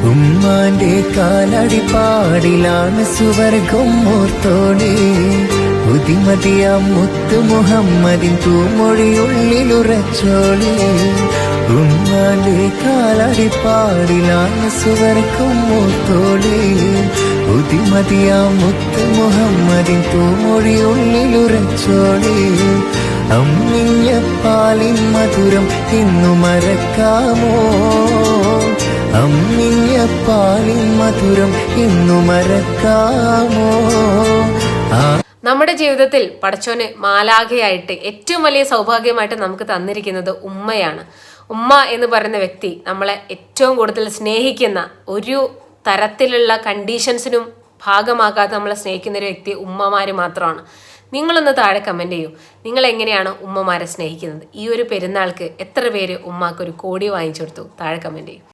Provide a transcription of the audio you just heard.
ഉമ്മാന്റെ കാലടിപ്പാടിലാണ് സുവർഗം ഓർത്തോളി. ബുദ്ധിമതിയാം മുത്ത് മുഹമ്മദിൻ തൂമൊഴിയുള്ളിലുറച്ചോളി. ഉമ്മാന്റെ കാലടിപ്പാടിലാണ് സുവർഗം ഓർത്തോളി. ബുദ്ധിമതിയാം മുത്ത് മുഹമ്മദിൻ തൂമൊഴിയുള്ളിലുറച്ചോളി. അമ്മിഞ്ഞ പാലിൻ മധുരം ഇന്നു മറക്കാമോ? അമ്മിഞ്ഞ പാലിൻ മധുരം ഇന്നു മറക്കാമോ? നമ്മുടെ ജീവിതത്തിൽ പടച്ചോന് മാലാഖയായിട്ട് ഏറ്റവും വലിയ സൗഭാഗ്യമായിട്ട് നമുക്ക് തന്നിരിക്കുന്നത് ഉമ്മയാണ്. ഉമ്മ എന്ന് പറയുന്ന വ്യക്തി നമ്മളെ ഏറ്റവും കൂടുതൽ സ്നേഹിക്കുന്ന, ഒരു തരത്തിലുള്ള കണ്ടീഷൻസിനും ഭാഗമാക്കാതെ നമ്മളെ സ്നേഹിക്കുന്ന ഒരു വ്യക്തി ഉമ്മമാര് മാത്രമാണ്. നിങ്ങളൊന്ന് താഴെ കമന്റ് ചെയ്യൂ, നിങ്ങൾ എങ്ങനെയാണ് ഉമ്മമാരെ സ്നേഹിക്കുന്നത്? ഈ ഒരു പെരുന്നാൾക്ക് എത്ര പേര് ഉമ്മാക്കൊരു കോടി വാങ്ങിച്ചു കൊടുത്തു? താഴെ കമന്റ് ചെയ്യൂ.